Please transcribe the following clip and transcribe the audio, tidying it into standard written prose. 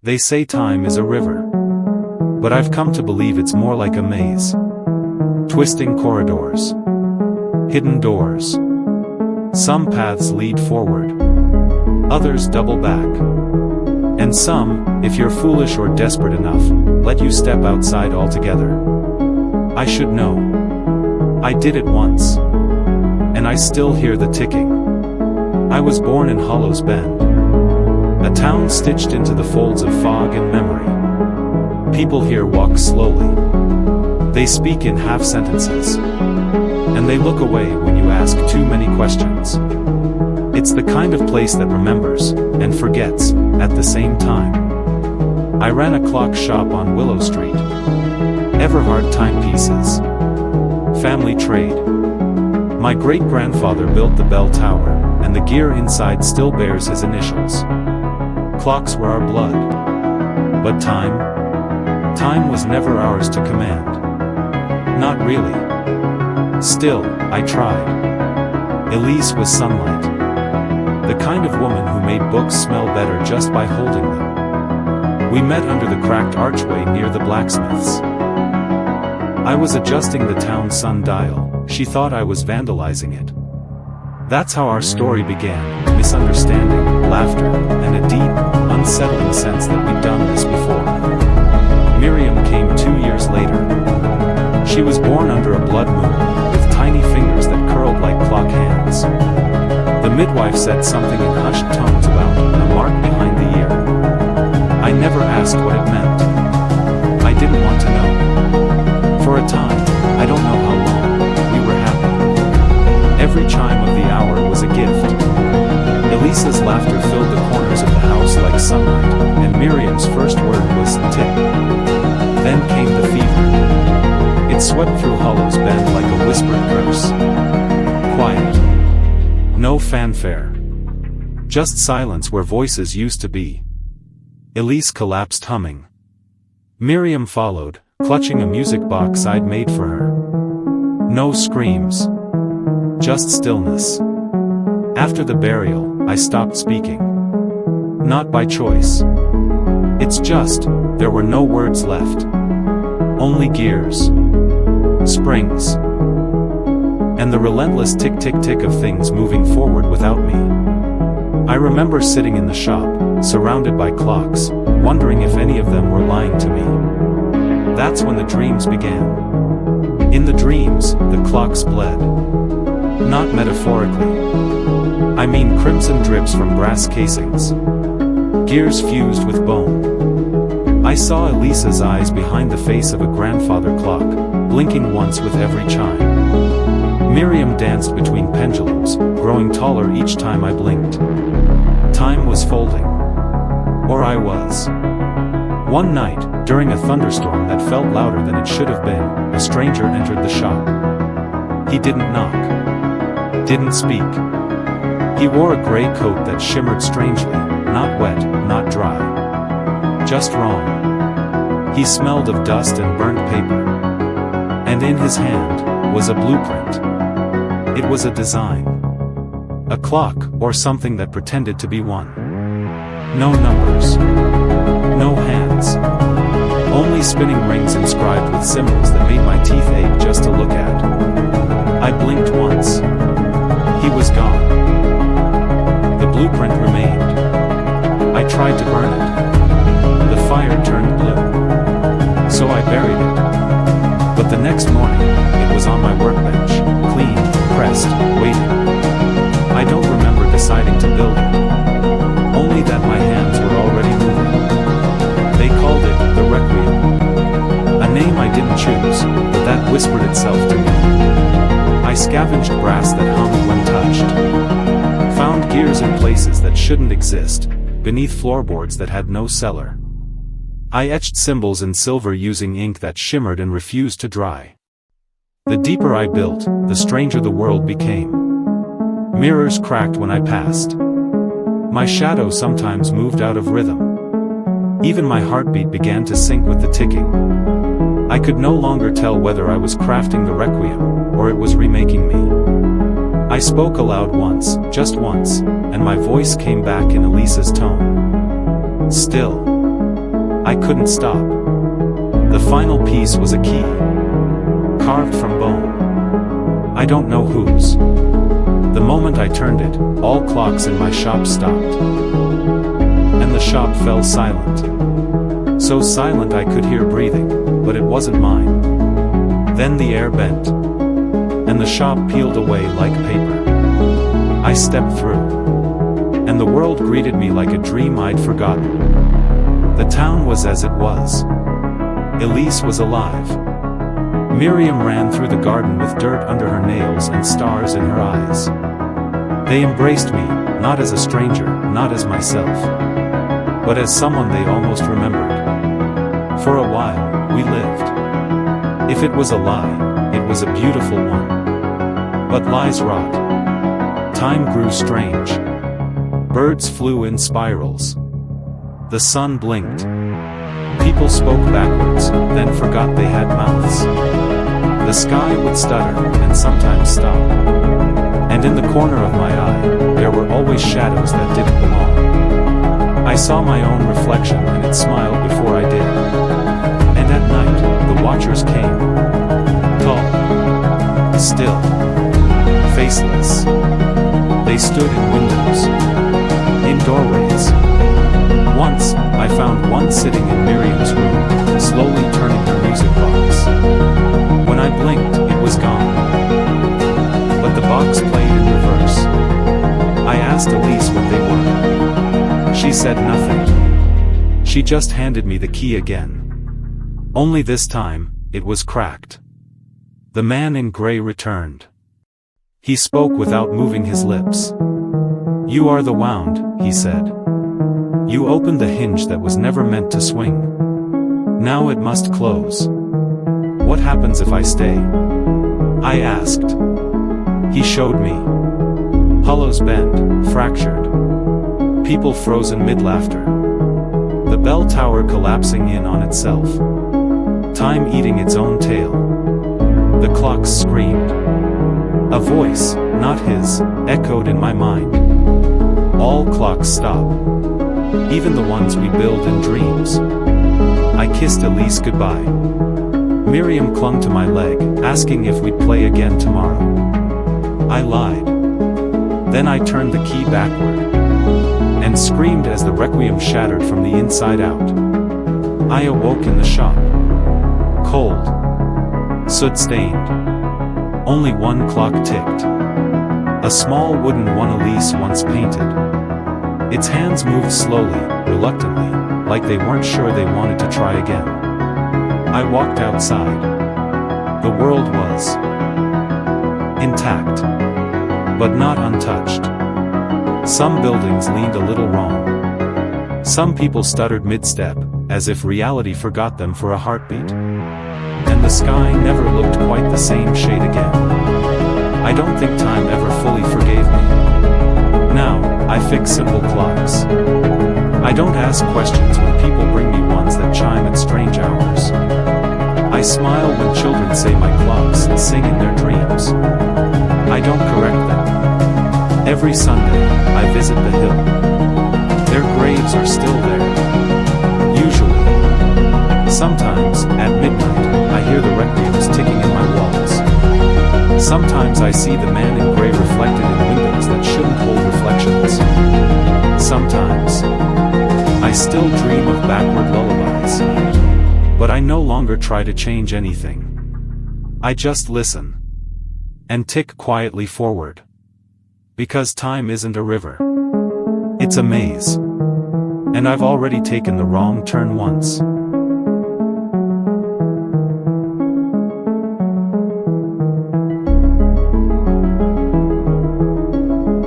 They say time is a river. But I've come to believe it's more like a maze. Twisting corridors. Hidden doors. Some paths lead forward. Others double back. And some, if you're foolish or desperate enough, let you step outside altogether. I should know. I did it once. And I still hear the ticking. I was born in Hollows Bend. A town stitched into the folds of fog and memory. People here walk slowly. They speak in half sentences. And they look away when you ask too many questions. It's the kind of place that remembers, and forgets, at the same time. I ran a clock shop on Willow Street. Everhard timepieces. Family trade. My great-grandfather built the bell tower, and the gear inside still bears his initials. Clocks were our blood. But time? Time was never ours to command. Not really. Still, I tried. Elise was sunlight. The kind of woman who made books smell better just by holding them. We met under the cracked archway near the blacksmith's. I was adjusting the town sundial. She thought I was vandalizing it. That's how our story began, misunderstanding, laughter, and a deep, unsettling sense that we'd done this before. Miriam came 2 years later. She was born under a blood moon, with tiny fingers that curled like clock hands. The midwife said something in hushed tones about a mark behind the ear. I never asked what it meant. I didn't want to know. For a time, I don't know how long, we were happy. Every chime of the hour was a gift. Elisa's laughter filled the corners of the house like sunlight, and Miriam's first word was tick. Then came the fever. It swept through Hollows Bend like a whispered curse. Quiet. No fanfare. Just silence where voices used to be. Elise collapsed humming. Miriam followed, clutching a music box I'd made for her. No screams. Just stillness. After the burial, I stopped speaking. Not by choice. It's just, there were no words left. Only gears. Springs. And the relentless tick-tick-tick of things moving forward without me. I remember sitting in the shop, surrounded by clocks, wondering if any of them were lying to me. That's when the dreams began. In the dreams, the clocks bled. Not metaphorically. I mean crimson drips from brass casings. Gears fused with bone. I saw Elisa's eyes behind the face of a grandfather clock, blinking once with every chime. Miriam danced between pendulums, growing taller each time I blinked. Time was folding. Or I was. One night, during a thunderstorm that felt louder than it should have been, a stranger entered the shop. He didn't knock. Didn't speak. He wore a gray coat that shimmered strangely, not wet, not dry. Just wrong. He smelled of dust and burnt paper. And in his hand was a blueprint. It was a design. A clock, or something that pretended to be one. No numbers. No hands. Only spinning rings inscribed with symbols that made my teeth ache just to look at. I blinked once. He was gone. The blueprint remained. I tried to burn it. The fire turned blue. So I buried it. But the next morning, it was on my workbench, clean, pressed, waiting. I don't remember deciding to build it. Only that my hands were already moving. They called it the Requiem. A name I didn't choose, but that whispered itself to me. I scavenged brass that hummed when touched. Found gears in places that shouldn't exist, beneath floorboards that had no cellar. I etched symbols in silver using ink that shimmered and refused to dry. The deeper I built, the stranger the world became. Mirrors cracked when I passed. My shadow sometimes moved out of rhythm. Even my heartbeat began to sync with the ticking. I could no longer tell whether I was crafting the Requiem, or it was remaking me. I spoke aloud once, just once, and my voice came back in Elisa's tone. Still. I couldn't stop. The final piece was a key, carved from bone. I don't know whose. The moment I turned it, all clocks in my shop stopped. And the shop fell silent. So silent I could hear breathing, but it wasn't mine. Then the air bent, and the shop peeled away like paper. I stepped through, and the world greeted me like a dream I'd forgotten. The town was as it was. Elise was alive. Miriam ran through the garden with dirt under her nails and stars in her eyes. They embraced me, not as a stranger, not as myself, but as someone they almost remembered. For a while, we lived. If it was a lie, it was a beautiful one. But lies rot. Time grew strange. Birds flew in spirals. The sun blinked. People spoke backwards, then forgot they had mouths. The sky would stutter, and sometimes stop. And in the corner of my eye, there were always shadows that didn't belong. I saw my own reflection and it smiled before I did. And at night, the watchers came. Tall. Still. Faceless. They stood in windows. In doorways. Once, I found one sitting in Miriam's room, slowly turning her music box. When I blinked, it was gone. But the box played in reverse. I asked Elise what they were. She said nothing. She just handed me the key again. Only this time, it was cracked. The man in gray returned. He spoke without moving his lips. "You are the wound," he said. "You opened the hinge that was never meant to swing. Now it must close. What happens if I stay?" I asked. He showed me. Hollows bent, fractured. People frozen mid-laughter. The bell tower collapsing in on itself. Time eating its own tail. The clocks screamed. A voice, not his, echoed in my mind. All clocks stop. Even the ones we build in dreams. I kissed Elise goodbye. Miriam clung to my leg, asking if we'd play again tomorrow. I lied. Then I turned the key backward. And screamed as the requiem shattered from the inside out. I awoke in the shop. Cold. Soot-stained. Only one clock ticked. A small wooden one Elise once painted. Its hands moved slowly, reluctantly, like they weren't sure they wanted to try again. I walked outside. The world was intact, but not untouched. Some buildings leaned a little wrong. Some people stuttered mid-step, as if reality forgot them for a heartbeat. And the sky never looked quite the same shade again. I don't think time ever fully forgave me. Now, I fix simple clocks. I don't ask questions when people bring me ones that chime at strange hours. I smile when children say my clocks and sing in their dreams. I don't correct them. Every Sunday, I visit the hill. Their graves are still there. Usually. Sometimes, at midnight, I hear the requiems ticking in my walls. Sometimes I see the man in gray reflected in windows that shouldn't hold reflections. Sometimes, I still dream of backward lullabies. But I no longer try to change anything. I just listen. And tick quietly forward. Because time isn't a river. It's a maze. And I've already taken the wrong turn once.